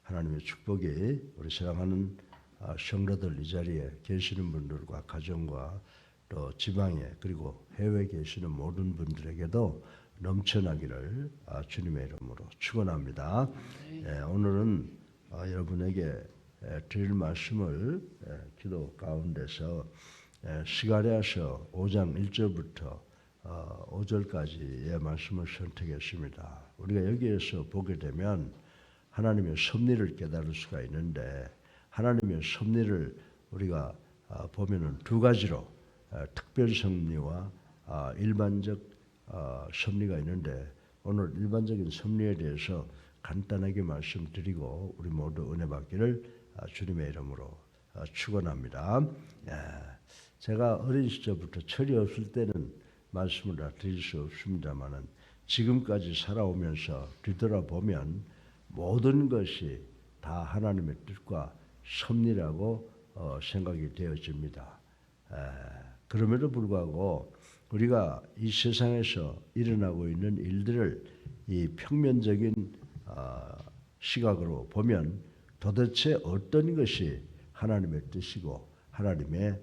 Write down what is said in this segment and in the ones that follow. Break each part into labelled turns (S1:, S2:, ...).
S1: 하나님의 축복이 우리 사랑하는 성도들 이 자리에 계시는 분들과 가정과 또 지방에 그리고 해외에 계시는 모든 분들에게도 넘쳐나기를 주님의 이름으로 축원합니다. 오늘은 여러분에게 드릴 말씀을 기도 가운데서 스가랴서 5장 1절부터 5절까지의 말씀을 선택했습니다. 우리가 여기에서 보게 되면 하나님의 섭리를 깨달을 수가 있는데 하나님의 섭리를 우리가 보면은 두 가지로 특별 섭리와 일반적 섭리가 있는데 오늘 일반적인 섭리에 대해서 간단하게 말씀드리고 우리 모두 은혜 받기를 주님의 이름으로 축원합니다. 제가 어린 시절부터 철이 없을 때는 말씀을 다 드릴 수 없습니다만은 지금까지 살아오면서 뒤돌아보면 모든 것이 다 하나님의 뜻과 섭리라고 생각이 되어집니다. 그럼에도 불구하고 우리가 이 세상에서 일어나고 있는 일들을 이 평면적인 시각으로 보면 도대체 어떤 것이 하나님의 뜻이고 하나님의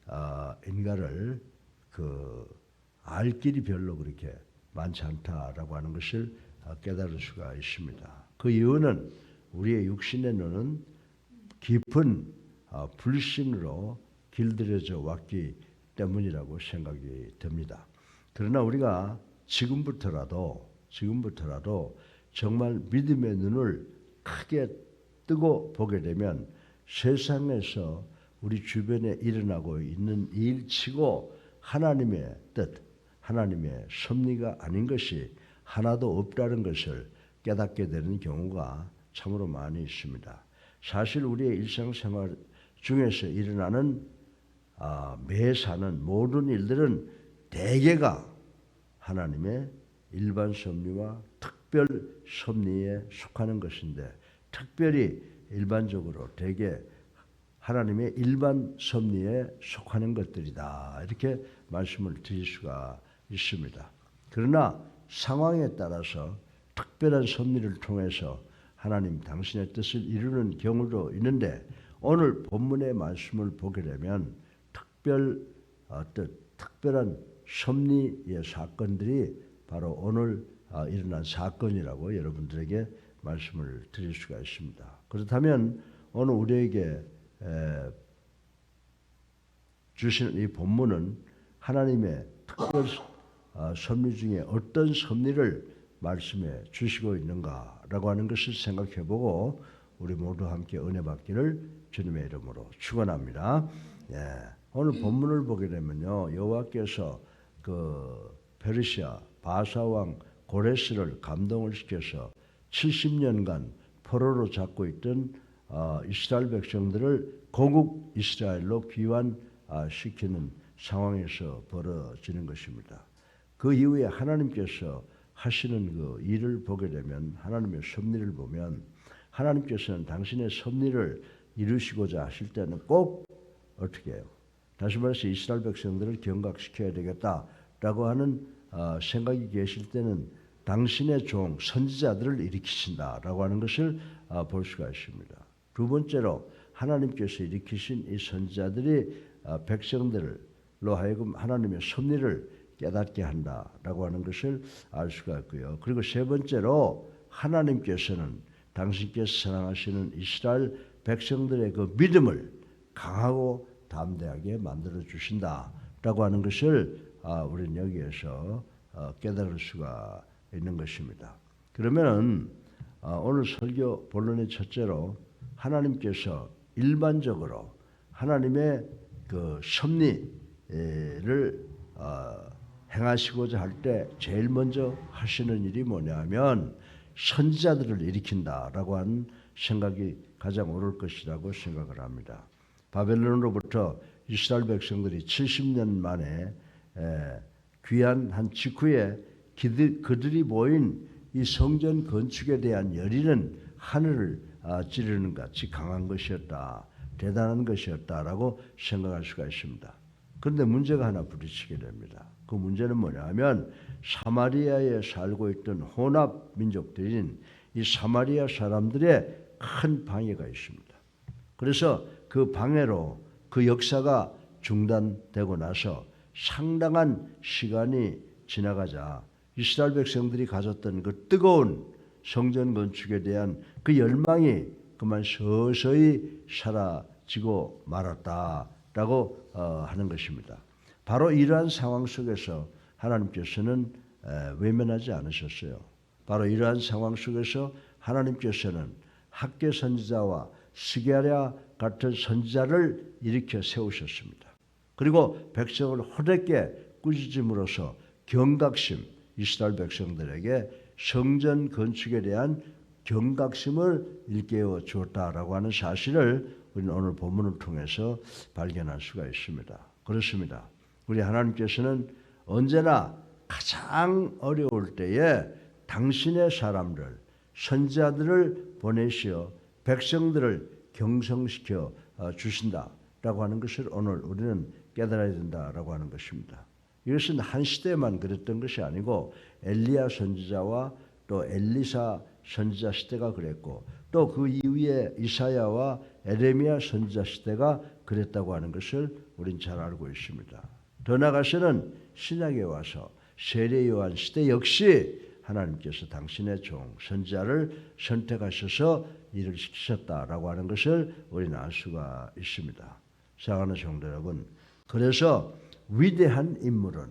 S1: 섭리인가를 알 길이 별로 그렇게 많지 않다라고 하는 것을 깨달을 수가 있습니다. 그 이유는 우리의 육신의 눈은 깊은 불신으로 길들여져 왔기 때문이라고 생각이 듭니다. 그러나 우리가 지금부터라도 정말 믿음의 눈을 크게 뜨고 보게 되면 세상에서 우리 주변에 일어나고 있는 일치고 하나님의 뜻, 하나님의 섭리가 아닌 것이 하나도 없다는 것을 깨닫게 되는 경우가 참으로 많이 있습니다. 사실 우리의 일상생활 중에서 일어나는 매사는 모든 일들은 대개가 하나님의 일반 섭리와 특별 섭리에 속하는 것인데 특별히 일반적으로 대개 하나님의 일반 섭리에 속하는 것들이다. 이렇게 말씀을 드릴 수가 있습니다. 그러나 상황에 따라서 특별한 섭리를 통해서 하나님 당신의 뜻을 이루는 경우도 있는데 오늘 본문의 말씀을 보게 되면 특별한 섭리의 사건들이 바로 오늘 일어난 사건이라고 여러분들에게 말씀을 드릴 수가 있습니다. 그렇다면 오늘 우리에게 주시는 이 본문은 하나님의 특별 섭리 중에 어떤 섭리를 말씀해 주시고 있는가라고 하는 것을 생각해보고 우리 모두 함께 은혜 받기를 주님의 이름으로 축원합니다. 오늘 본문을 보게 되면요, 여호와께서 페르시아 바사 왕 고레스를 감동을 시켜서 70년간 포로로 잡고 있던 이스라엘 백성들을 고국 이스라엘로 귀환시키는 상황에서 벌어지는 것입니다. 그 이후에 하나님께서 하시는 그 일을 보게 되면 하나님의 섭리를 보면 하나님께서는 당신의 섭리를 이루시고자 하실 때는 꼭 어떻게 해요? 다시 말해서 이스라엘 백성들을 경각시켜야 되겠다라고 하는 생각이 계실 때는 당신의 종 선지자들을 일으키신다라고 하는 것을 볼 수가 있습니다. 두 번째로 하나님께서 일으키신 이 선지자들이 백성들로 하여금 하나님의 섭리를 깨닫게 한다라고 하는 것을 알 수가 있고요. 그리고 세 번째로 하나님께서는 당신께서 사랑하시는 이스라엘 백성들의 그 믿음을 강하고 담대하게 만들어 주신다라고 하는 것을 우리는 여기에서 깨달을 수가 있는 것입니다. 그러면 오늘 설교 본론의 첫째로 하나님께서 일반적으로 하나님의 그 섭리를 행하시고자 할 때 제일 먼저 하시는 일이 뭐냐면 선지자들을 일으킨다라고 하는 생각이 가장 옳을 것이라고 생각을 합니다. 바벨론으로부터 이스라엘 백성들이 70년 만에 귀환한 직후에 그들이 모인 이 성전 건축에 대한 열의는 하늘을 찌르는 같이 강한 것이었다. 대단한 것이었다라고 생각할 수가 있습니다. 그런데 문제가 하나 부딪히게 됩니다. 그 문제는 뭐냐 하면 사마리아에 살고 있던 혼합 민족들인 이 사마리아 사람들의 큰 방해가 있습니다. 그래서 그 방해로 그 역사가 중단되고 나서 상당한 시간이 지나가자 이스라엘 백성들이 가졌던 그 뜨거운 성전 건축에 대한 그 열망이 그만 서서히 사라지고 말았다라고 하는 것입니다. 바로 이러한 상황 속에서 하나님께서는 외면하지 않으셨어요. 바로 이러한 상황 속에서 하나님께서는 학개 선지자와 스가랴 같은 선지자를 일으켜 세우셨습니다. 그리고 백성을 호되게 꾸짖음으로써 경각심, 이스라엘 백성들에게 성전 건축에 대한 경각심을 일깨워 주었다라고 하는 사실을 우리는 오늘 본문을 통해서 발견할 수가 있습니다. 그렇습니다. 우리 하나님께서는 언제나 가장 어려울 때에 당신의 사람들, 선지자들을 보내시어 백성들을 경성시켜 주신다라고 하는 것을 오늘 우리는 깨달아야 된다라고 하는 것입니다. 이것은 한 시대만 그랬던 것이 아니고 엘리야 선지자와 또 엘리사 선지자 시대가 그랬고 또 그 이후에 이사야와 에레미야 선지자 시대가 그랬다고 하는 것을 우리는 잘 알고 있습니다. 더 나아가서는 신약에 와서 세례 요한 시대 역시 하나님께서 당신의 종 선지자를 선택하셔서 일을 시키셨다라고 하는 것을 우리는 알 수가 있습니다. 사랑하는 성도 여러분, 그래서 위대한 인물은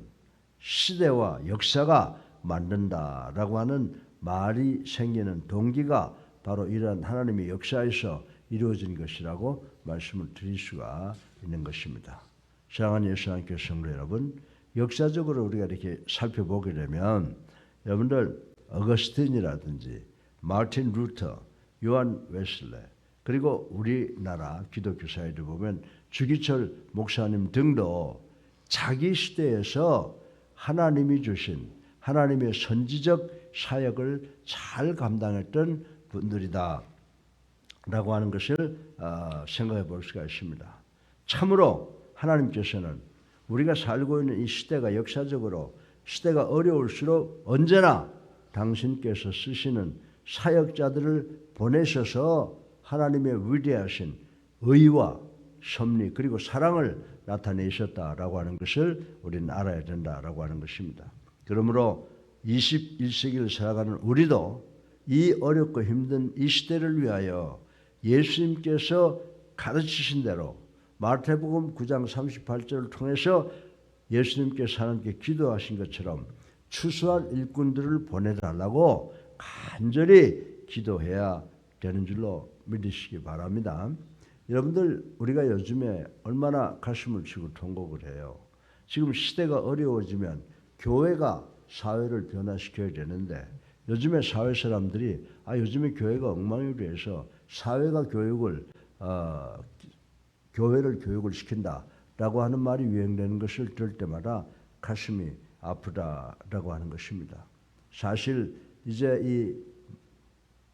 S1: 시대와 역사가 만든다라고 하는 말이 생기는 동기가 바로 이러한 하나님의 역사에서 이루어진 것이라고 말씀을 드릴 수가 있는 것입니다. 사랑하는 예수님께 성도 여러분, 역사적으로 우리가 이렇게 살펴보게 되면 여러분들 어거스틴이라든지 마틴 루터, 요한 웨슬레 그리고 우리나라 기독교 사회를 보면 주기철 목사님 등도 자기 시대에서 하나님이 주신 하나님의 선지적 사역을 잘 감당했던 분들이다 라고 하는 것을 생각해 볼 수가 있습니다. 참으로 하나님께서는 우리가 살고 있는 이 시대가 역사적으로 시대가 어려울수록 언제나 당신께서 쓰시는 사역자들을 보내셔서 하나님의 위대하신 의와 섭리 그리고 사랑을 나타내셨다라고 하는 것을 우리는 알아야 된다라고 하는 것입니다. 그러므로 21세기를 살아가는 우리도 이 어렵고 힘든 이 시대를 위하여 예수님께서 가르치신 대로 마태복음 9장 38절을 통해서 예수님께서 하나님께 기도하신 것처럼 추수할 일꾼들을 보내달라고 간절히 기도해야 되는 줄로 믿으시기 바랍니다. 여러분들 우리가 요즘에 얼마나 가슴을 치고 통곡을 해요. 지금 시대가 어려워지면 교회가 사회를 변화시켜야 되는데 요즘에 사회 사람들이 요즘에 교회가 엉망이 돼서 사회가 교회를 교육을 시킨다라고 하는 말이 유행되는 것을 들을 때마다 가슴이 아프다라고 하는 것입니다. 사실 이제 이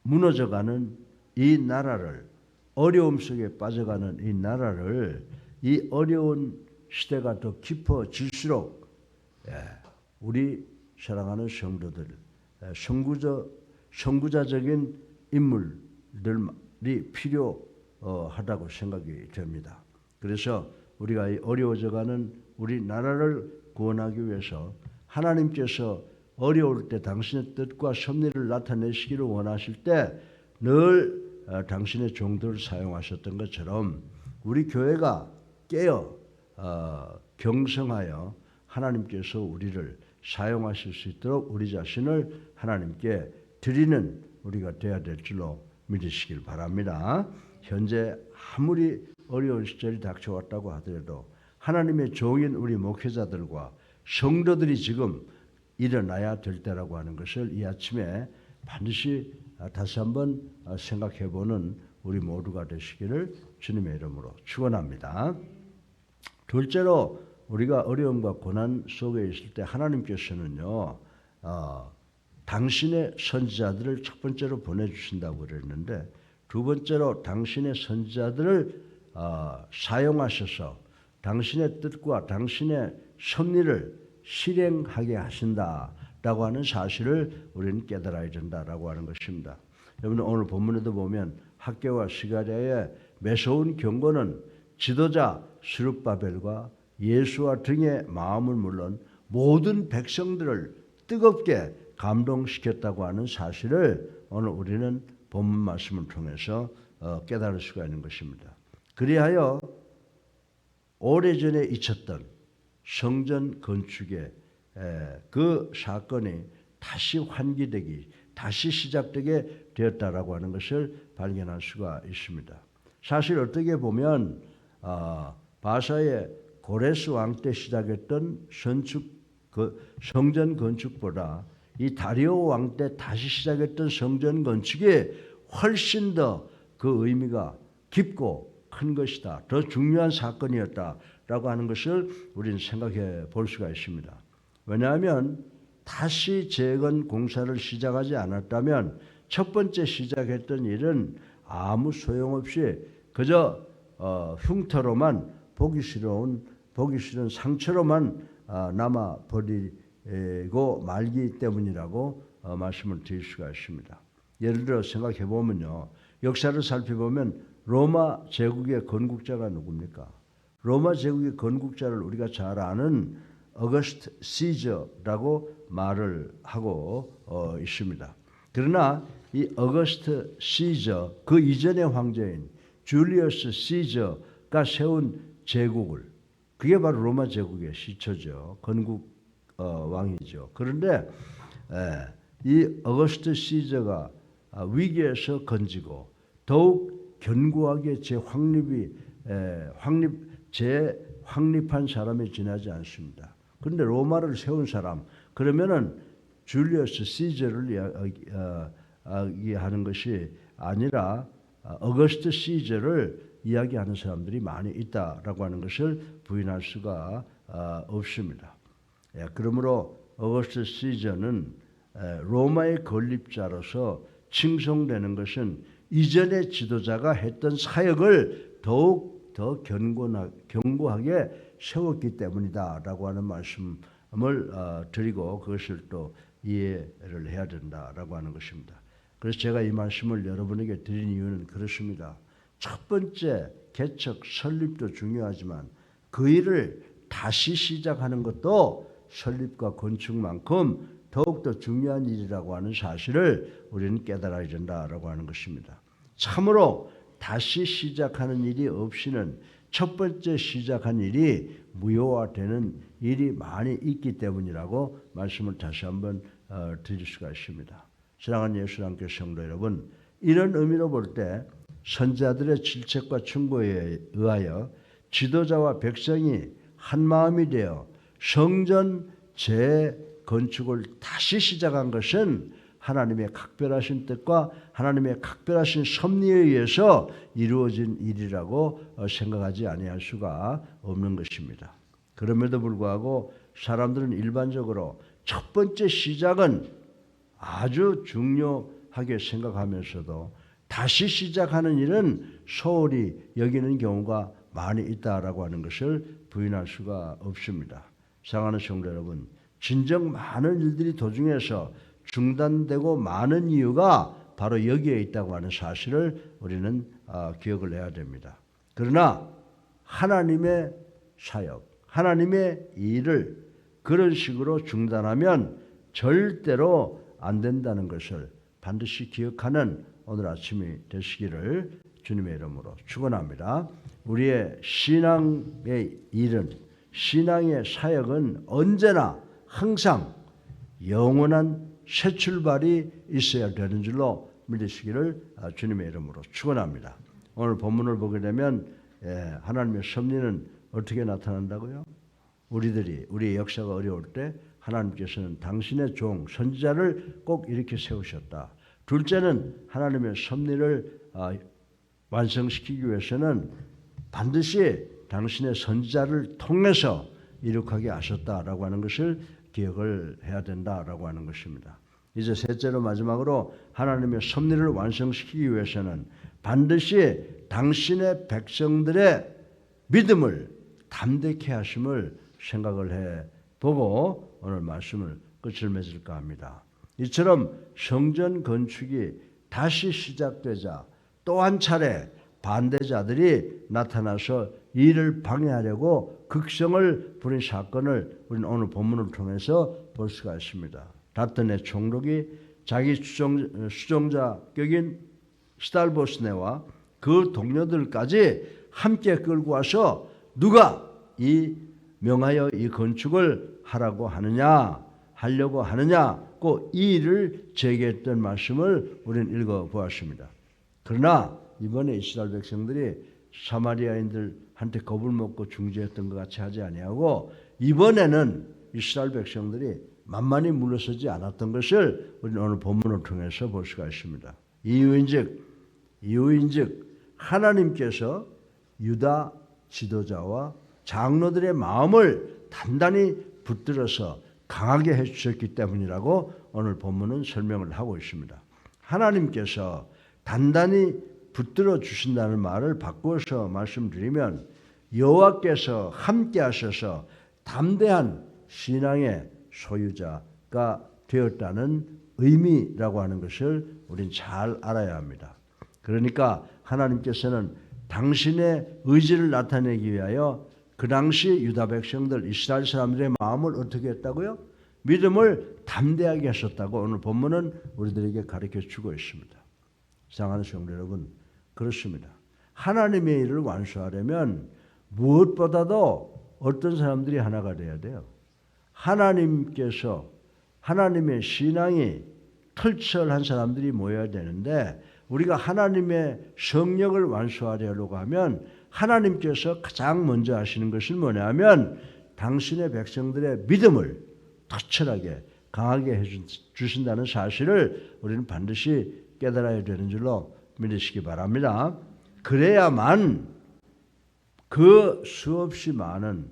S1: 무너져가는 이 나라를 어려움 속에 빠져가는 이 나라를 이 어려운 시대가 더 깊어질수록 우리 사랑하는 성도들 선구자적인 인물들이 필요하다고 생각이 됩니다. 그래서 우리가 어려워져가는 우리 나라를 구원하기 위해서 하나님께서 어려울 때 당신의 뜻과 섭리를 나타내시기를 원하실 때 늘 당신의 종들을 사용하셨던 것처럼 우리 교회가 깨어 경성하여 하나님께서 우리를 사용하실 수 있도록 우리 자신을 하나님께 드리는 우리가 되어야 될 줄로 믿으시길 바랍니다. 현재 아무리 어려운 시절이 닥쳐왔다고 하더라도 하나님의 종인 우리 목회자들과 성도들이 지금 일어나야 될 때라고 하는 것을 이 아침에 반드시 다시 한번 생각해보는 우리 모두가 되시기를 주님의 이름으로 축원합니다. 둘째로 우리가 어려움과 고난 속에 있을 때 하나님께서는요 당신의 선지자들을 첫 번째로 보내주신다고 그랬는데 두 번째로 당신의 선지자들을 사용하셔서 당신의 뜻과 당신의 섭리를 실행하게 하신다라고 하는 사실을 우리는 깨달아야 된다라고 하는 것입니다. 여러분 오늘 본문에도 보면 학개와 스가랴의 매서운 경고는 지도자 스룹바벨과 예수와 등의 마음을 물론 모든 백성들을 뜨겁게 감동시켰다고 하는 사실을 오늘 우리는 본문 말씀을 통해서 깨달을 수가 있는 것입니다. 그리하여 오래전에 잊혔던 성전 건축의 그 사건이 다시 환기되기, 다시 시작되게 되었다라고 하는 것을 발견할 수가 있습니다. 사실 어떻게 보면 바사의 고레스 왕 때 시작했던 성전 건축보다 이 다리오 왕 때 다시 시작했던 성전 건축이 훨씬 더 그 의미가 깊고 큰 것이다. 더 중요한 사건이었다라고 하는 것을 우리는 생각해 볼 수가 있습니다. 왜냐하면 다시 재건 공사를 시작하지 않았다면 첫 번째 시작했던 일은 아무 소용없이 그저 흉터로만 보기 싫은 상처로만 남아 버리고 말기 때문이라고 말씀을 드릴 수가 있습니다. 예를 들어 생각해 보면요, 역사를 살펴보면 로마 제국의 건국자가 누굽니까? 로마 제국의 건국자를 우리가 잘 아는 어거스트 시저라고 말을 하고 있습니다. 그러나 이 어거스트 시저 그 이전의 황제인 줄리어스 시저가 세운 제국을, 그게 바로 로마 제국의 시초죠. 건국 왕이죠. 그런데 이 어거스트 시저가 위기에서 건지고 더욱 견고하게 재확립한 사람이 지나지 않습니다. 그런데 로마를 세운 사람, 그러면은 줄리어스 시저를 이야기하는 것이 아니라 어거스트 시저를 이야기하는 사람들이 많이 있다라고 하는 것을 부인할 수가 없습니다. 그러므로 어거스트 시저는 로마의 건립자로서 칭송되는 것은 이전의 지도자가 했던 사역을 더욱 더 견고하게 세웠기 때문이다라고 하는 말씀을 드리고 그것을 또 이해를 해야 된다라고 하는 것입니다. 그래서 제가 이 말씀을 여러분에게 드린 이유는 그렇습니다. 첫 번째 개척 설립도 중요하지만 그 일을 다시 시작하는 것도 설립과 건축만큼 더욱더 중요한 일이라고 하는 사실을 우리는 깨달아야 된다라고 하는 것입니다. 참으로 다시 시작하는 일이 없이는 첫 번째 시작한 일이 무효화되는 일이 많이 있기 때문이라고 말씀을 다시 한번 드릴 수가 있습니다. 사랑하는 예수님께 성도 여러분, 이런 의미로 볼 때 선자들의 질책과 충고에 의하여 지도자와 백성이 한 마음이 되어 성전 재건축을 다시 시작한 것은 하나님의 각별하신 뜻과 하나님의 각별하신 섭리에 의해서 이루어진 일이라고 생각하지 아니할 수가 없는 것입니다. 그럼에도 불구하고 사람들은 일반적으로 첫 번째 시작은 아주 중요하게 생각하면서도 다시 시작하는 일은 소홀히 여기는 경우가 많이 있다라고 하는 것을 부인할 수가 없습니다. 사랑하는 성도 여러분, 진정 많은 일들이 도중에서 중단되고 많은 이유가 바로 여기에 있다고 하는 사실을 우리는 기억을 해야 됩니다. 그러나 하나님의 사역, 하나님의 일을 그런 식으로 중단하면 절대로 안 된다는 것을 반드시 기억하는 오늘 아침이 되시기를 주님의 이름으로 축원합니다. 우리의 신앙의 일은, 신앙의 사역은 언제나 항상 영원한 새 출발이 있어야 되는 줄로 믿으시기를 주님의 이름으로 축원합니다. 오늘 본문을 보게 되면 하나님의 섭리는 어떻게 나타난다고요? 우리의 역사가 어려울 때 하나님께서는 당신의 종 선지자를 꼭 이렇게 세우셨다. 둘째는 하나님의 섭리를 완성시키기 위해서는 반드시 당신의 선지자를 통해서 이룩하게 하셨다라고 하는 것을 기억을 해야 된다라고 하는 것입니다. 이제 셋째로 마지막으로 하나님의 섭리를 완성시키기 위해서는 반드시 당신의 백성들의 믿음을 담대케 하심을 생각을 해보고 오늘 말씀을 끝을 맺을까 합니다. 이처럼 성전 건축이 다시 시작되자 또 한 차례 반대자들이 나타나서 이를 방해하려고 극성을 부린 사건을 우리는 오늘 본문을 통해서 볼 수가 있습니다. 다튼의 총독이 자기 수종자 격인 스달보스네와 그 동료들까지 함께 끌고 와서 누가 이 명하여 이 건축을 하려고 하느냐고 이 일을 제기했던 말씀을 우리는 읽어보았습니다. 그러나 이번에 이스라엘 백성들이 사마리아인들한테 겁을 먹고 중재했던 것 같이 하지 아니하고 이번에는 이스라엘 백성들이 만만히 물러서지 않았던 것을 우리는 오늘 본문을 통해서 볼 수가 있습니다. 이유인즉 하나님께서 유다 지도자와 장로들의 마음을 단단히 붙들어서 강하게 해주셨기 때문이라고 오늘 본문은 설명을 하고 있습니다. 하나님께서 단단히 붙들어 주신다는 말을 바꾸어서 말씀드리면 여호와께서 함께 하셔서 담대한 신앙의 소유자가 되었다는 의미라고 하는 것을 우리는 잘 알아야 합니다. 그러니까 하나님께서는 당신의 의지를 나타내기 위하여 그 당시 유다 백성들 이스라엘 사람들의 마음을 어떻게 했다고요? 믿음을 담대하게 하셨다고 오늘 본문은 우리들에게 가르쳐 주고 있습니다. 사랑하는 성도 여러분, 그렇습니다. 하나님의 일을 완수하려면 무엇보다도 어떤 사람들이 하나가 돼야 돼요. 하나님께서 하나님의 신앙이 털철한 사람들이 모여야 되는데 우리가 하나님의 성령을 완수하려고 하면 하나님께서 가장 먼저 하시는 것은 뭐냐면 당신의 백성들의 믿음을 터철하게 강하게 해주신다는 사실을 우리는 반드시 깨달아야 되는 줄로 믿으시기 바랍니다. 그래야만 그 수없이 많은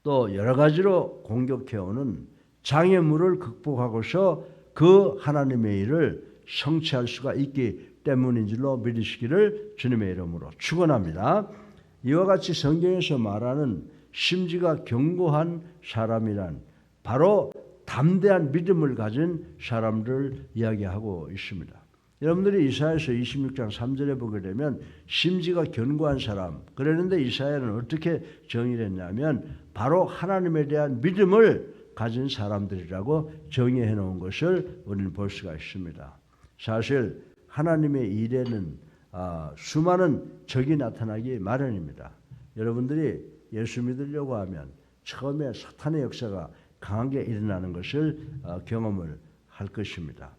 S1: 또 여러 가지로 공격해오는 장애물을 극복하고서 그 하나님의 일을 성취할 수가 있기 때문인 줄로 믿으시기를 주님의 이름으로 축원합니다. 이와 같이 성경에서 말하는 심지가 견고한 사람이란 바로 담대한 믿음을 가진 사람들을 이야기하고 있습니다. 여러분들이 이사야서 26장 3절에 보게 되면 심지가 견고한 사람 그랬는데 이사야는 어떻게 정의를 했냐면 바로 하나님에 대한 믿음을 가진 사람들이라고 정의해 놓은 것을 우리는 볼 수가 있습니다. 사실 하나님의 일에는 수많은 적이 나타나기 마련입니다. 여러분들이 예수 믿으려고 하면 처음에 사탄의 역사가 강하게 일어나는 것을 경험을 할 것입니다.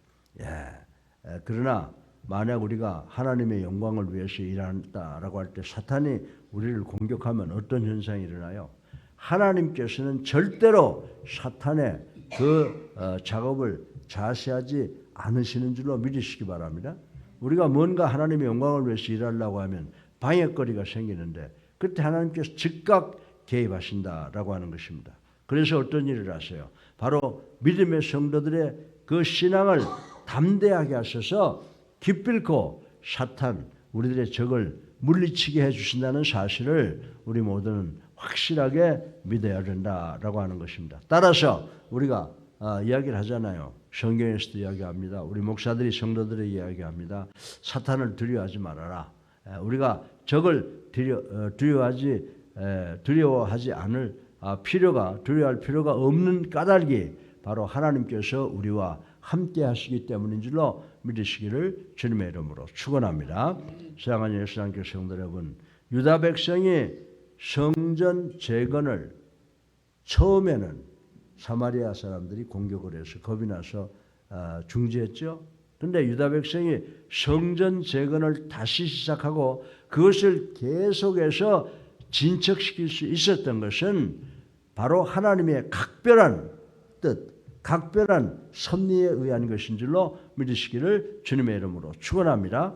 S1: 그러나 만약 우리가 하나님의 영광을 위해서 일한다라고 할 때 사탄이 우리를 공격하면 어떤 현상이 일어나요? 하나님께서는 절대로 사탄의 그 작업을 자세하지 않으시는 줄로 믿으시기 바랍니다. 우리가 뭔가 하나님의 영광을 위해서 일하려고 하면 방해거리가 생기는데 그때 하나님께서 즉각 개입하신다라고 하는 것입니다. 그래서 어떤 일을 하세요? 바로 믿음의 성도들의 그 신앙을 담대하게 하셔서 기필코 사탄, 우리들의 적을 물리치게 해주신다는 사실을 우리 모두는 확실하게 믿어야 된다라고 하는 것입니다. 따라서 우리가 이야기를 하잖아요. 성경에서도 이야기합니다. 우리 목사들이 성도들에게 이야기합니다. 사탄을 두려워하지 말아라. 우리가 적을 두려워하지 않을 두려워할 필요가 없는 까닭이 바로 하나님께서 우리와 함께 하시기 때문인 줄로 믿으시기를 주님의 이름으로 축원합니다. 사랑하는 예수님께 성도 여러분, 유다 백성이 성전 재건을 처음에는 사마리아 사람들이 공격을 해서 겁이 나서 중지했죠. 그런데 유다 백성이 성전 재건을 다시 시작하고 그것을 계속해서 진척시킬 수 있었던 것은 바로 하나님의 각별한 뜻, 각별한 섭리에 의한 것인 줄로 믿으시기를 주님의 이름으로 축원합니다.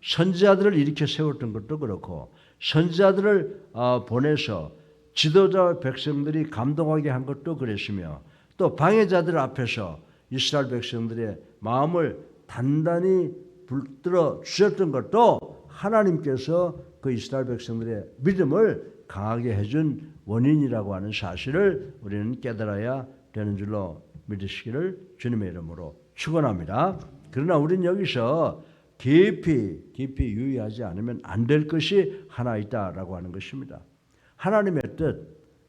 S1: 선지자들을 일으켜 세웠던 것도 그렇고 선지자들을 보내서 지도자 백성들이 감동하게 한 것도 그랬으며 또 방해자들 앞에서 이스라엘 백성들의 마음을 단단히 붙들어 주셨던 것도 하나님께서 그 이스라엘 백성들의 믿음을 강하게 해준 원인이라고 하는 사실을 우리는 깨달아야 되는 줄로 믿으시기를 주님의 이름으로 축원합니다. 그러나 우리는 여기서 깊이 유의하지 않으면 안 될 것이 하나 있다라고 하는 것입니다. 하나님의 뜻,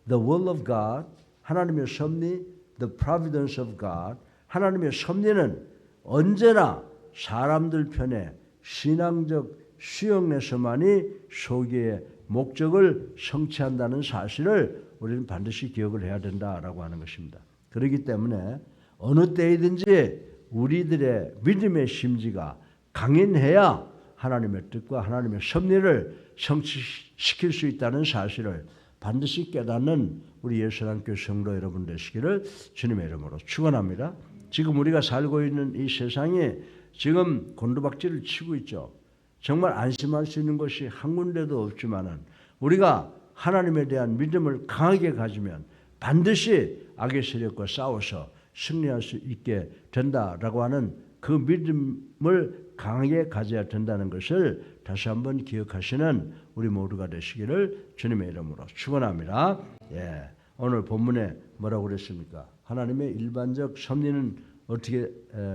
S1: the will of God, 하나님의 섭리, the providence of God, 하나님의 섭리는 언제나 사람들 편에 신앙적 수용 내에서만이 소기의 목적을 성취한다는 사실을 우리는 반드시 기억을 해야 된다라고 하는 것입니다. 그렇기 때문에 어느 때이든지 우리들의 믿음의 심지가 강인해야 하나님의 뜻과 하나님의 섭리를 성취시킬 수 있다는 사실을 반드시 깨닫는 우리 예수님교회 성도 여러분 되시기를 주님의 이름으로 축원합니다. 지금 우리가 살고 있는 이 세상이 지금 곤두박질을 치고 있죠. 정말 안심할 수 있는 것이 한 군데도 없지만은 우리가 하나님에 대한 믿음을 강하게 가지면 반드시 악의 세력과 싸워서 승리할 수 있게 된다라고 하는 그 믿음을 강하게 가져야 된다는 것을 다시 한번 기억하시는 우리 모두가 되시기를 주님의 이름으로 축원합니다. 예, 오늘 본문에 뭐라고 그랬습니까? 하나님의 일반적 섭리는 어떻게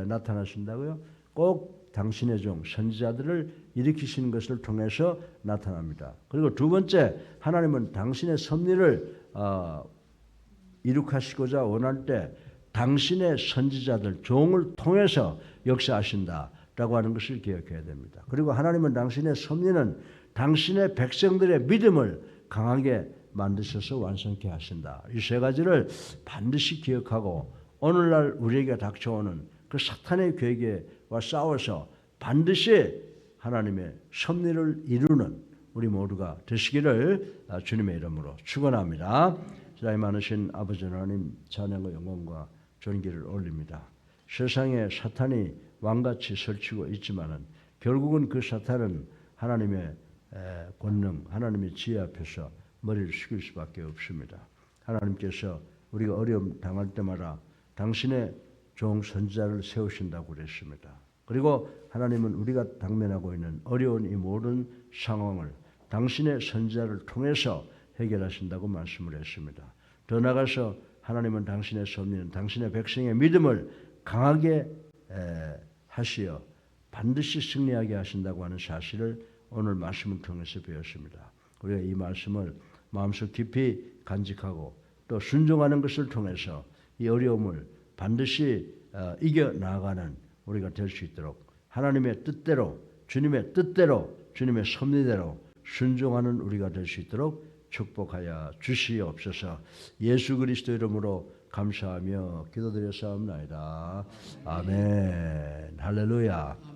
S1: 나타나신다고요? 꼭 당신의 종 선지자들을 일으키시는 것을 통해서 나타납니다. 그리고 두 번째, 하나님은 당신의 섭리를 이룩하시고자 원할 때 당신의 선지자들 종을 통해서 역사하신다라고 하는 것을 기억해야 됩니다. 그리고 하나님은 당신의 섭리는 당신의 백성들의 믿음을 강하게 만드셔서 완성케 하신다. 이 세 가지를 반드시 기억하고 오늘날 우리에게 닥쳐오는 그 사탄의 계획과 싸워서 반드시 하나님의 섭리를 이루는 우리 모두가 되시기를 주님의 이름으로 축원합니다. 사랑이 많으신 아버지 하나님, 찬양과 영광과 존귀를 올립니다. 세상에 사탄이 왕같이 설치고 있지만은 결국은 그 사탄은 하나님의 권능, 하나님의 지혜 앞에서 머리를 숙일 수밖에 없습니다. 하나님께서 우리가 어려움 당할 때마다 당신의 종 선지자를 세우신다고 그랬습니다. 그리고 하나님은 우리가 당면하고 있는 어려운 이 모든 상황을 당신의 선지자를 통해서 해결하신다고 말씀을 했습니다. 더 나아가서 하나님은 당신의 섭리는 당신의 백성의 믿음을 강하게 하시어 반드시 승리하게 하신다고 하는 사실을 오늘 말씀을 통해서 배웠습니다. 우리가 이 말씀을 마음속 깊이 간직하고 또 순종하는 것을 통해서 이 어려움을 반드시 이겨나가는 우리가 될 수 있도록 하나님의 뜻대로 주님의 뜻대로 주님의 섭리대로 순종하는 우리가 될 수 있도록 축복하여 주시옵소서. 예수 그리스도 이름으로 감사하며 기도드렸사옵나이다. 아멘. 할렐루야.